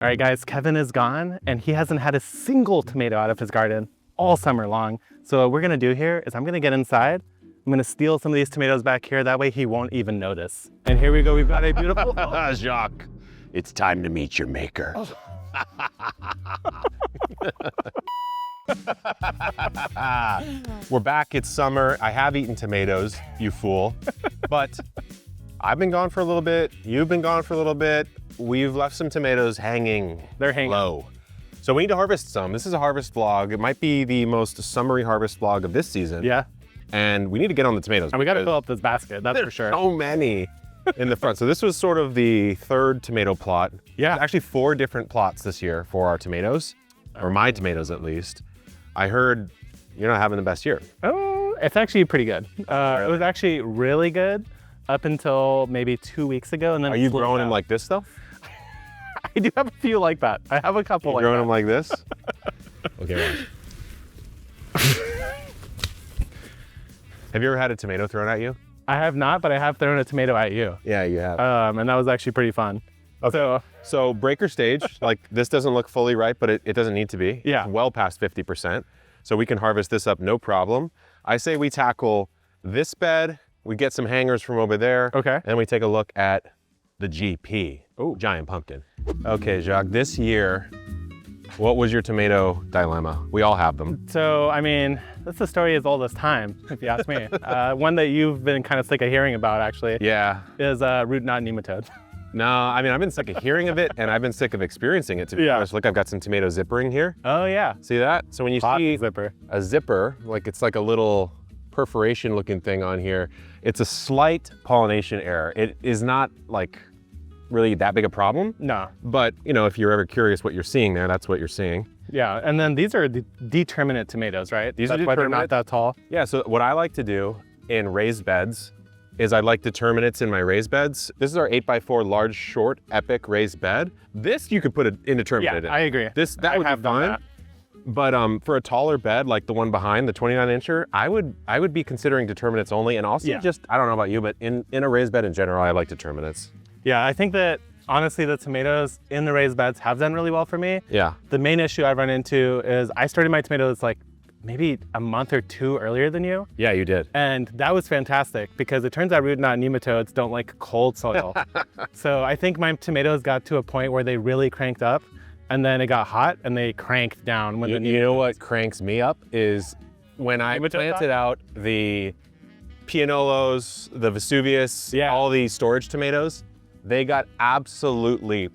All right, guys, Kevin is gone and he hasn't had a single tomato out of his garden all summer long. So what we're gonna do here is I'm gonna get inside. I'm gonna steal some of these tomatoes back here. That way he won't even notice. And here we go, we've got a beautiful... Jacques, it's time to meet your maker. Oh. We're back, it's summer. I have eaten tomatoes, you fool. But I've been gone for a little bit. You've been gone for a little bit. We've left some tomatoes hanging. They're hanging low. So we need to harvest some. This is a harvest vlog. It might be the most summery harvest vlog of this season. Yeah. And we need to get on the tomatoes. And we gotta fill up this basket, that's for sure. So many in the front. So this was sort of the third tomato plot. Yeah. Actually 4 different plots this year for our tomatoes, or my tomatoes at least. I heard you're not having the best year. Oh, it's actually pretty good. It was actually really good up until maybe 2 weeks ago. And then Are you growing them like this though? I do have a few like that. I have a couple like that. Growing them like this? Okay, watch. Have you ever had a tomato thrown at you? I have not, but I have thrown a tomato at you. Yeah, you have. And that was actually pretty fun. Okay. So breaker stage, like this doesn't look fully ripe, but it doesn't need to be. Yeah. It's well past 50%. So we can harvest this up no problem. I say we tackle this bed, we get some hangers from over there. Okay. And we take a look at the GP. Oh, giant pumpkin. Okay, Jacques, this year, what was your tomato dilemma? We all have them. So, I mean, that's a story as old as time, if you ask me. One that you've been kind of sick of hearing about, actually. Yeah. Is root knot nematode. No, I mean, I've been sick of hearing of it, and I've been sick of experiencing it, to be honest. Look, I've got some tomato zippering here. Oh, yeah. See that? So when you see zipper. a zipper, like it's like a little perforation looking thing on here, it's a slight pollination error. It is not like really that big a problem. No. But, you know, if you're ever curious what you're seeing there, that's what you're seeing. Yeah, and then these are the determinate tomatoes, right? These are why they're not that tall. Yeah, so what I like to do in raised beds is I like determinates in my raised beds. This is our 8x4 large, short, epic raised bed. This you could put an indeterminate in. I agree. That would have fun. But for a taller bed, like the one behind, the 29-incher, I would be considering determinates only. And also just, I don't know about you, but in a raised bed in general, I like determinates. Yeah, I think that honestly, the tomatoes in the raised beds have done really well for me. Yeah. The main issue I've run into is I started my tomatoes like maybe a month or 2 earlier than you. Yeah, you did. And that was fantastic because it turns out root knot nematodes don't like cold soil. So I think my tomatoes got to a point where they really cranked up and then it got hot and they cranked down. When you know what cranks me up is when I planted out the Pianolos, the Vesuvius, all these storage tomatoes, they got absolutely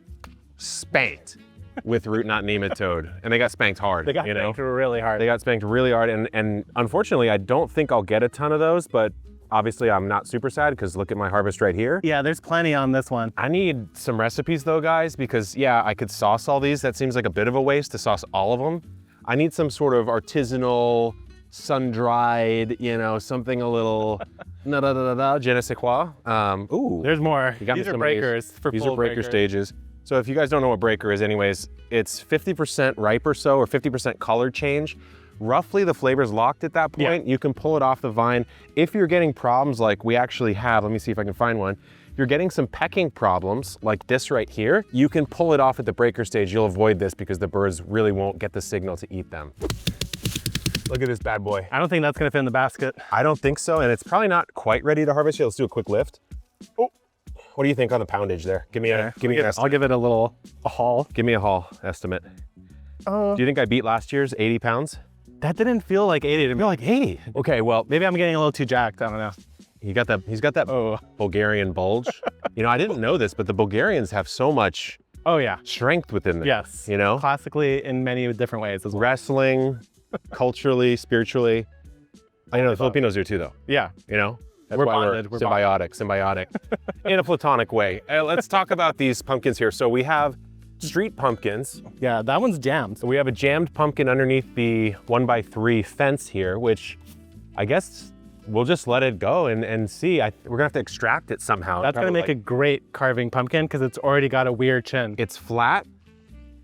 spanked with root knot nematode, and they got spanked hard. They got spanked really hard. They got spanked really hard, and unfortunately, I don't think I'll get a ton of those, but obviously I'm not super sad because look at my harvest right here. Yeah, there's plenty on this one. I need some recipes though, guys, because yeah, I could sauce all these. That seems like a bit of a waste to sauce all of them. I need some sort of artisanal, sun-dried, you know, something a little je ne sais quoi. Ooh, there's more. These are breakers for These are breaker stages. So if you guys don't know what breaker is anyways, it's 50% ripe or so, or 50% color change. Roughly the flavor's locked at that point. You can pull it off the vine. If you're getting problems like we actually have, let me see if I can find one. You're getting some pecking problems like this right here, you can pull it off at the breaker stage. You'll avoid this because the birds really won't get the signal to eat them. Look at this bad boy. I don't think that's gonna fit in the basket. I don't think so, and it's probably not quite ready to harvest yet. Let's do a quick lift. Oh, what do you think on the poundage there? Give me an estimate. I'll give it a haul. Give me a haul estimate. Do you think I beat last year's 80 pounds? That didn't feel like 80 to me. Feel like 80. Okay, well, maybe I'm getting a little too jacked. I don't know. He's got that Bulgarian bulge. You know, I didn't know this, but the Bulgarians have so much strength within them. Yes. You know? Classically in many different ways as well. Wrestling, culturally, spiritually. I know the Filipinos do too though. Yeah. You know? That's we're why bonded. We're symbiotic. In a platonic way. Let's talk about these pumpkins here. So we have street pumpkins. Yeah, that one's jammed. So we have a jammed pumpkin underneath the 1x3 fence here, which I guess we'll just let it go and see. We're gonna have to extract it somehow. That's gonna make a great carving pumpkin because it's already got a weird chin. It's flat.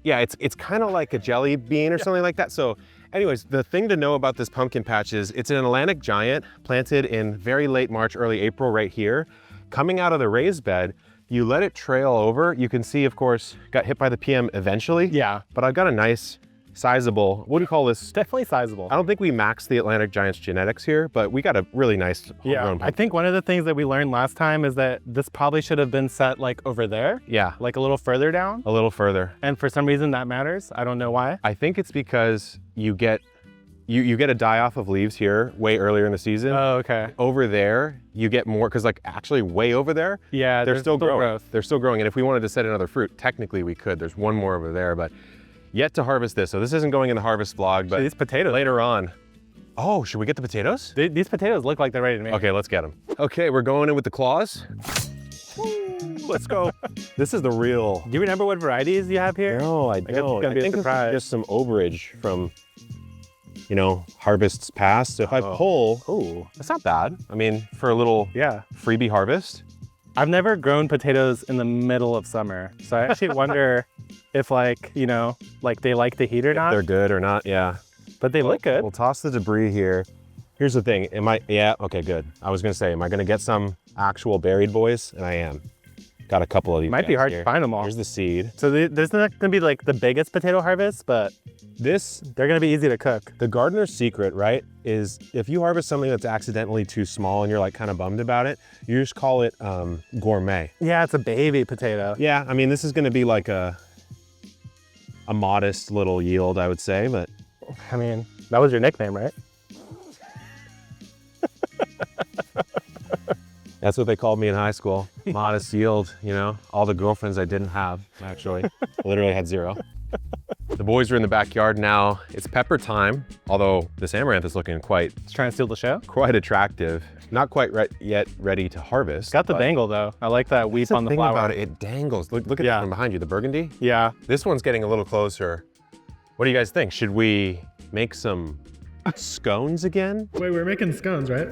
Yeah, it's kind of like a jelly bean or something like that. So anyways, the thing to know about this pumpkin patch is it's an Atlantic giant planted in very late March, early April right here. Coming out of the raised bed, you let it trail over. You can see, of course, got hit by the PM eventually. Yeah. But I've got a nice, sizable, what do you call this? Definitely sizable. I don't think we maxed the Atlantic Giants genetics here, but we got a really nice homegrown I think one of the things that we learned last time is that this probably should have been set like over there. Yeah. Like a little further down. A little further. And for some reason that matters. I don't know why. I think it's because you get a die-off of leaves here way earlier in the season. Oh, okay. Over there, you get more, because like actually way over there, Yeah, they're there's still growing. growth. They're still growing. And if we wanted to set another fruit, technically we could. There's one more over there, but yet to harvest this. So this isn't going in the harvest vlog, but These potatoes. later on. Oh, should we get the potatoes? These potatoes look like they're ready to make. Okay, let's get them. Okay, we're going in with the claws. Let's go. This is the real. Do you remember what varieties you have here? No, I it's don't. gonna be a I think surprise. this is just some overage from, you know, harvests past. So if I pull, Oh, that's not bad. I mean, for a little yeah. freebie harvest. I've never grown potatoes in the middle of summer. So I actually wonder if like, you know, like they like the heat or not. They're good or not, yeah. But they look good. We'll toss the debris here. Here's the thing, yeah, okay, good. I was gonna say, am I gonna get some actual buried boys? And I am. Got a couple of these. Might be guys hard here. to find them all. Here's the seed. So there's not gonna be like the biggest potato harvest, but they're gonna be easy to cook. The gardener's secret, right, is if you harvest something that's accidentally too small and you're like kind of bummed about it, you just call it gourmet. Yeah, it's a baby potato. Yeah, I mean, this is gonna be like a modest little yield, I would say, but. I mean, that was your nickname, right? That's what they called me in high school. Modest yield, you know? All the girlfriends I didn't have, actually. Literally had 0. The boys are in the backyard now. It's pepper time, although this amaranth is looking quite It's trying to steal the show. attractive. Not quite yet ready to harvest. Got the dangle though. I like that weep That's on the thing flower. about it, it dangles. Look at that one behind you, the burgundy. Yeah. This one's getting a little closer. What do you guys think? Should we make some scones again? Wait, we're making scones, right?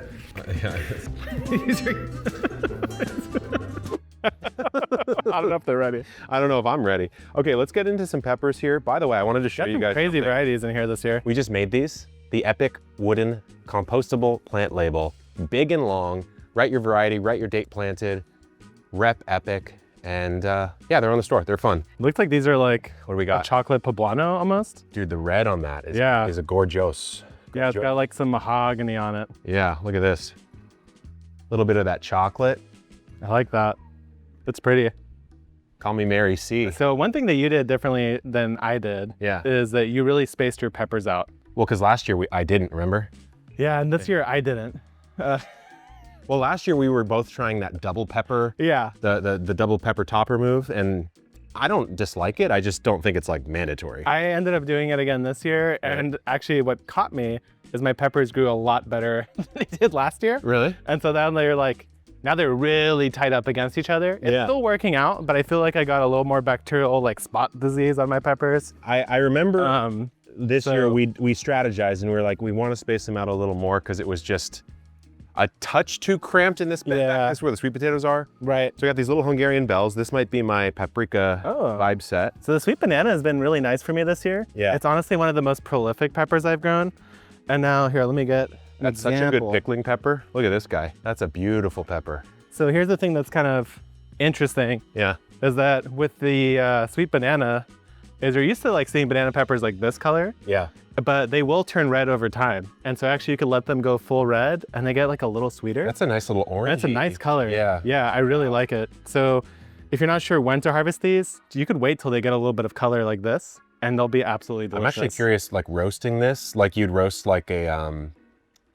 I don't know if they're ready. I don't know if I'm ready. Okay, let's get into some peppers here. By the way, I wanted to show Got you some guys crazy something. varieties in here this year. We just made these. The Epic wooden compostable plant label. Big and long. Write your variety, write your date planted. Rep Epic. And yeah, they're on the store. They're fun. Looks like these are like What do we a got? chocolate poblano almost. Dude, the red on that is, Yeah. is a gorgeous. Yeah, it's got like some mahogany on it. Yeah, look at this. A little bit of that chocolate. I like that. It's pretty. Call me Mary C. So one thing that you did differently than I did Yeah. is that you really spaced your peppers out. Well, because last year I didn't, remember? Yeah, and this year I didn't. Well, last year we were both trying that double pepper, Yeah. the double pepper topper move, and I don't dislike it. I just don't think it's like mandatory. I ended up doing it again this year, and actually what caught me is my peppers grew a lot better than they did last year. Really? And so then they're like, now they're really tight up against each other. It's still working out, but I feel like I got a little more bacterial like spot disease on my peppers. I remember this year we strategized and we were like, we want to space them out a little more because it was just a touch too cramped in this bit. Yeah. That's where the sweet potatoes are. Right. So we got these little Hungarian bells. This might be my paprika vibe set. So the sweet banana has been really nice for me this year. Yeah. It's honestly one of the most prolific peppers I've grown. And now here, let me get an That's such a good example. pickling pepper. Look at this guy. That's a beautiful pepper. So here's the thing that's kind of interesting Yeah. is that with the sweet banana, is you're used to like seeing banana peppers like this color, Yeah. but they will turn red over time. And so actually you could let them go full red and they get like a little sweeter. That's a nice little orange. That's a nice color. Yeah. Yeah, I really like it. So if you're not sure when to harvest these, you could wait till they get a little bit of color like this and they'll be absolutely delicious. I'm actually curious, like roasting this, like you'd roast like a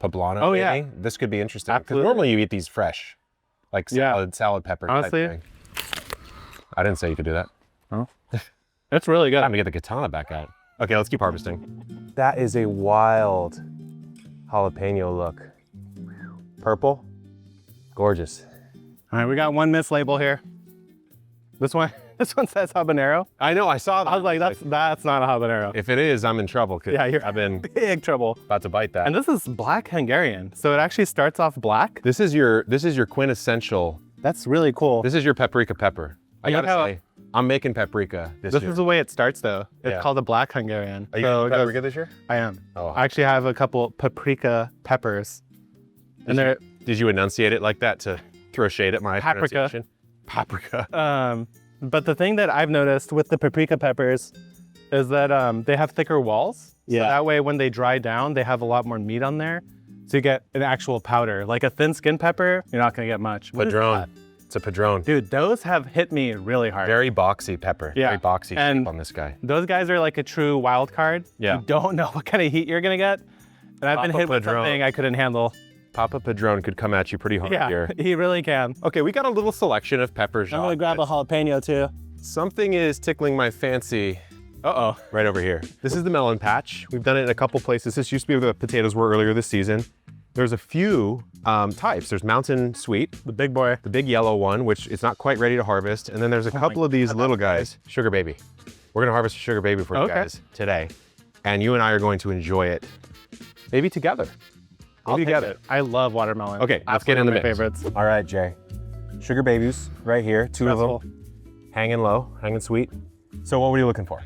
poblano. Oh, yeah. maybe? This could be interesting. Because Absolutely. normally you eat these fresh, like salad pepper Honestly. type thing. I didn't say you could do that. Oh. It's really good. Time to get the katana back out. Okay, let's keep harvesting. That is a wild jalapeno look. Purple, gorgeous. All right, we got one mislabel here. This one says habanero. I know, I saw that. I was like, that's not a habanero. If it is, I'm in trouble because Yeah, I've been Big trouble. about to bite that. And this is black Hungarian. So it actually starts off black. This is your quintessential. That's really cool. This is your paprika pepper. I You gotta know how- say, I'm making paprika this This year. is the way it starts though. It's Yeah. called a black Hungarian. Are you So making it goes- paprika this year? I am. Oh. I actually have a couple paprika peppers. And they're Did you enunciate it like that to throw shade at my paprika. pronunciation? Paprika. But the thing that I've noticed with the paprika peppers is that they have thicker walls. Yeah. So that way when they dry down, they have a lot more meat on there. So you get an actual powder. Like a thin skin pepper, you're not gonna get much. What is Padron. that? It's a Padron. Dude, those have hit me really hard. Very boxy pepper. Yeah. Very boxy And shape on this guy. Those guys are like a true wild card. Yeah. You don't know what kind of heat you're gonna get. And I've been Papa hit with Padron. something I couldn't handle. Papa Padron could come at you pretty hard Yeah, here. he really can. Okay, we got a little selection of peppers. I'm gonna grab a jalapeno too. Something is tickling my fancy. Uh-oh, right over here. This is the melon patch. We've done it in a couple places. This used to be where the potatoes were earlier this season. There's a few types. There's Mountain Sweet, The big boy. the big yellow one, which is not quite ready to harvest. And then there's a couple of these little guys. Sugar Baby. We're gonna harvest a Sugar Baby for you guys today. And you and I are going to enjoy it, maybe together. I'll Maybe take together. it. I love watermelon. Okay, let's get in the Absolutely mix. one of my favorites. All right, Jay. Sugar Babies right here, two of Stressful. them. Hanging low, hanging sweet. So what were you looking for?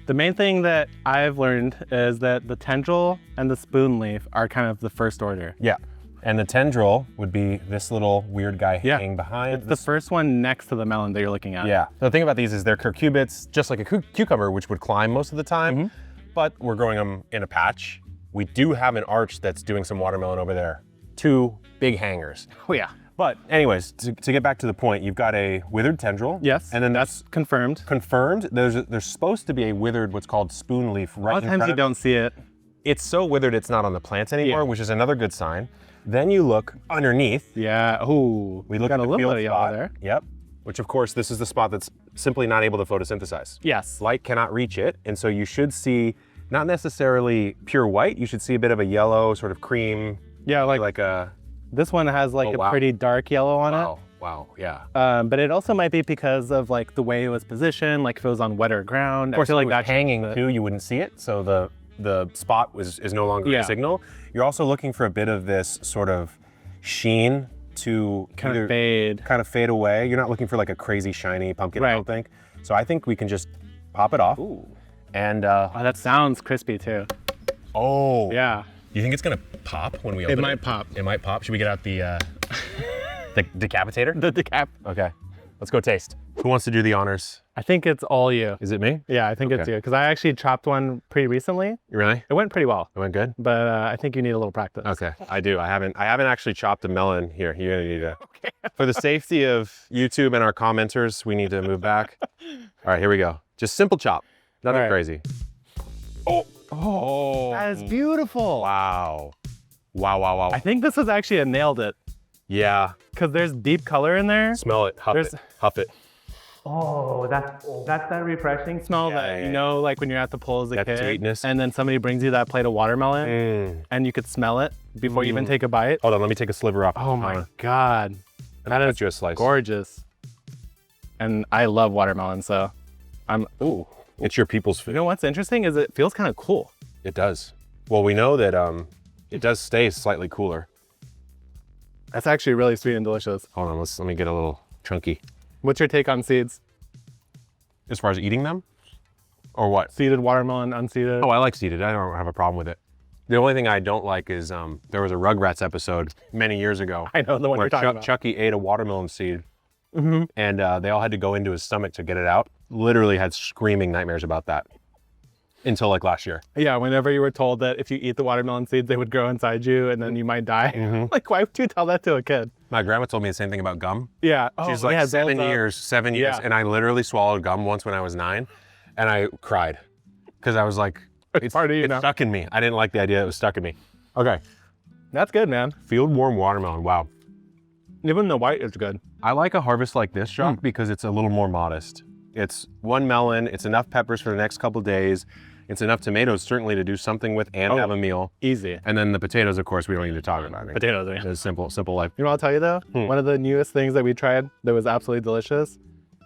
The main thing that I've learned is that the tendril and the spoon leaf are kind of the first order. Yeah. And the tendril would be this little weird guy hanging behind. The first one next to the melon that you're looking at. Yeah. So the thing about these is they're cucurbits, just like a cucumber, which would climb most of the time, but we're growing them in a patch. We do have an arch that's doing some watermelon over there. Two big hangers. Oh yeah. But anyways, to get back to the point, you've got a withered tendril. Yes. And then that's confirmed. confirmed. There's supposed to be a withered, what's called spoon leaf right A lot in of times front you of- don't see it. It's so withered it's not on the plant anymore, Yeah. which is another good sign. Then you look underneath. Yeah. Ooh. We look got at a the little field bit of yellow spot. there. Yep. Which of course, this is the spot that's simply not able to photosynthesize. Yes. Light cannot reach it, and so you should see not necessarily pure white. You should see a bit of a yellow, sort of cream, Yeah. like a. This one has like Oh, a wow. pretty dark yellow on Wow. Yeah. it. But it also might be because of like the way it was positioned, like if it was on wetter ground. Of course, I feel like if it was that's hanging too, you wouldn't see it. So the spot is no longer Yeah. a signal. You're also looking for a bit of this sort of sheen to kind either of fade. kind of fade away. You're not looking for like a crazy shiny pumpkin, I Right. don't think. So I think we can just pop it off. Ooh. And Oh, that sounds crispy too. oh, Yeah. you think it's gonna pop when we open it? might pop. It might pop. Should we get out the decapitator? The decap. Okay, let's go taste. Who wants to do the honors? I think it's all you. Is it me? Yeah, I think it's Okay. you. Because I actually chopped one pretty recently. Really? It went pretty well, It went good. but I think you need a little practice. Okay, I do. I haven't actually chopped a melon here. You're gonna need to. For the safety of YouTube and our commenters, we need to move back. All right, here we go. Just simple chop. Nothing All right. crazy. Oh. That is beautiful. Wow. Wow. I think this was actually a nailed it. Yeah. Because there's deep color in there. Smell it. Huff There's- it. Huff it. Oh, that's that refreshing smell Yeah, that yeah, you know, like when you're at the pool as a That kid, sweetness. and then somebody brings you that plate of watermelon, Mm. and you could smell it before you even take a bite. Hold on, let me take a sliver off. Oh my God, that is Cut you a slice. gorgeous. And I love watermelon, so ooh. It's your people's You food. know what's interesting is it feels kind of cool. It does. Well, we know that it does stay slightly cooler. That's actually really sweet and delicious. Hold on, let me get a little chunky. What's your take on seeds? As far as eating them, or what? Seeded watermelon, unseeded? Oh, I like seeded. I don't have a problem with it. The only thing I don't like is there was a Rugrats episode many years ago I know the one where you're talking about. Chucky ate a watermelon seed, and they all had to go into his stomach to get it out. Literally had screaming nightmares about that until like last year. Yeah, whenever you were told that if you eat the watermelon seeds, they would grow inside you and then you might die. Like, why would you tell that to a kid? My grandma told me the same thing about gum. Yeah. She's Oh, like yeah, 7 builds up. years, 7 years, Yeah. and I literally swallowed gum once when I was 9, and I cried because I was like, It's part of you it's now. stuck in me. I didn't like the idea that it was stuck in me. Okay, That's good, man. field warm watermelon. Wow. Even the white is good. I like a harvest like this, Jock, because it's a little more modest. It's one melon, it's enough peppers for the next couple days, it's enough tomatoes certainly to do something with and have a meal. Easy. And then the potatoes, of course, we don't need to talk about. Potatoes, yeah. It's simple life. You know what I'll tell you though? One of the newest things that we tried that was absolutely delicious,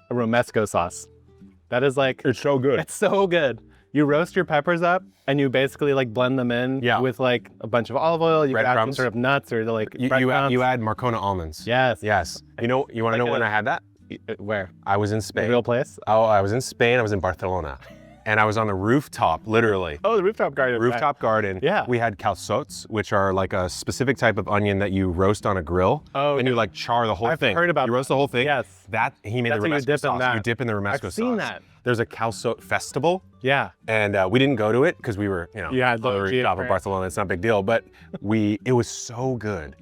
a romesco sauce. That is like, It's so good. it's so good. You roast your peppers up and you basically like blend them in with like a bunch of olive oil. You could add some Breadcrumbs. sort of nuts or like You breadcrumbs. add Marcona almonds. Yes. Yes. You want to know when I had that? Where? I was in The Spain. real place? Oh, I was in Spain. I was in Barcelona. and I was on the rooftop, literally. Oh, the rooftop garden. Rooftop garden. Yeah. We had calçotes, which are like a specific type of onion that you roast on a grill. Oh, and you like char the whole I've thing. heard about You roast the whole thing. Yes. That he made That's the what you romesco dip in sauce. that. You dip in the romesco sauce. I've seen that. There's a calçote festival. Yeah. And we didn't go to it because we were, on the rooftop of Barcelona. It's not a big deal, but it was so good.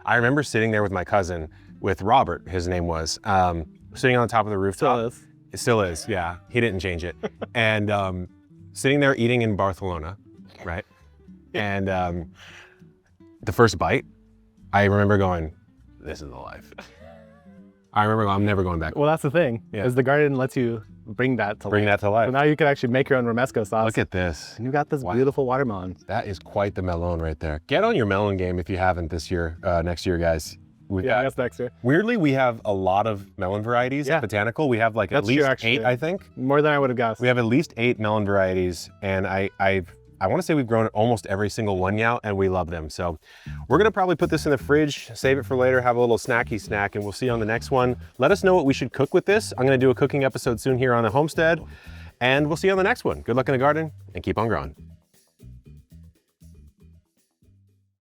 I remember sitting there with my cousin, with Robert, his name was, sitting on the top of the rooftop. Still is. It still is, yeah. He didn't change it. And sitting there eating in Barcelona, right? And the first bite, I remember going, this is the life. I remember I'm never going back. Well, that's the thing, Yeah. is the garden lets you bring that to life. that to life. So now you can actually make your own romesco sauce. Look at this. And you got this beautiful watermelon. That is quite the melon right there. Get on your melon game if you haven't this year, next year, guys. Yeah, that's next year. Weirdly, we have a lot of melon varieties at Botanical. We have like at That's true, least actually. 8, I think. More than I would have guessed. We have at least 8 melon varieties, and I want to say we've grown almost every single one now, and we love them. So we're gonna probably put this in the fridge, save it for later, have a little snacky snack, and we'll see you on the next one. Let us know what we should cook with this. I'm gonna do a cooking episode soon here on the homestead, and we'll see you on the next one. Good luck in the garden, and keep on growing.